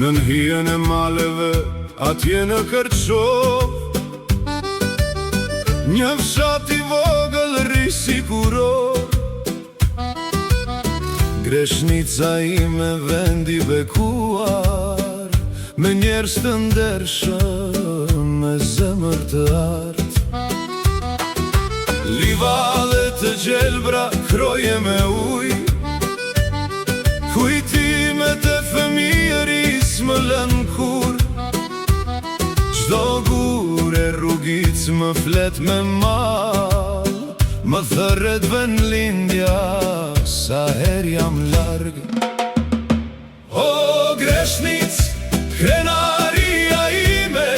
Në hijen e maleve, atje në Kërçov, një fshat i vogël rri sikuror. Greshnica ime vendi bekuar, me njerëz të ndershëm, me zemër të artë. Livade të gjelbra kroje me ujë, kujtimet e fëmijëris më lën kur. Çdo gur e rrugic më flet me mal, më thërret vendlindja sa her jam larg. O Greshnic, krenaria ime,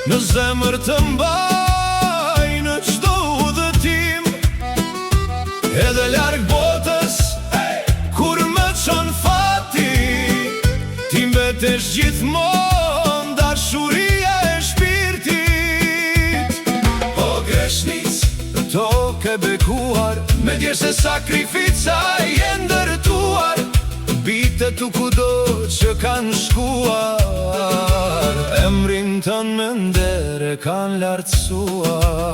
në zemër të mbaj në çdo udhëtim, edhe larg botës kur më çon fati, ti mbetesh gjithmonë dashuria e shpirtit. O Greshnic, tokë e bekuar, me djerë se sakrifica je ndërtuar, bitet tu kudo që kanë shkuar, emrin tën me nder e kanë lartësuar.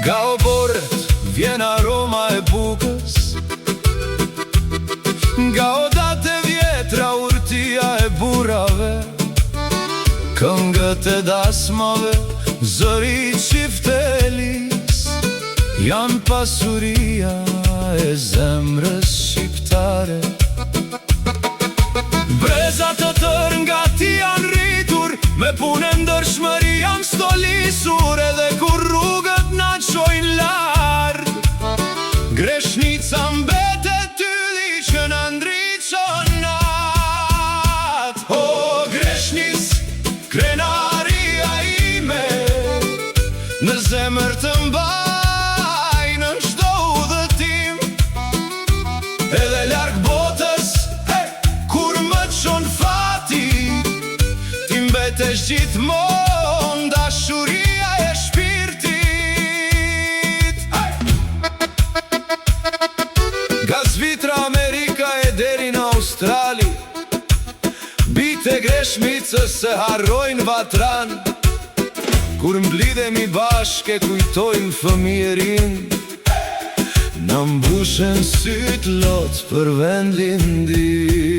Nga oborët vjen aroma e bukës, nga odat e vjetra urtia e burrave, këngët e dasmave, zëri qiftelis, janë pasuria e zemrës shqiptare. Brezat të tërë nga ti janë rritur, me punë e ndërshmëri janë stolisur, edhe kur rrugët na qojnë larg, Greshnica mbetet ylli që na ndriçon nat. O Greshnic, krenaria ime, në zemër të mbaj në çdo udhëtim, edhe larg botës kur më çon fati, ti mbetesh gjithmonë dashuria e shpirtit. Nga Zvitra, Amerika e deri në Australi, bitë e Greshnicës se harrojnë vatran, kur mblidhemi bashke kujtojnë fëmijërin, në mbushen syt lot për vendlindjen.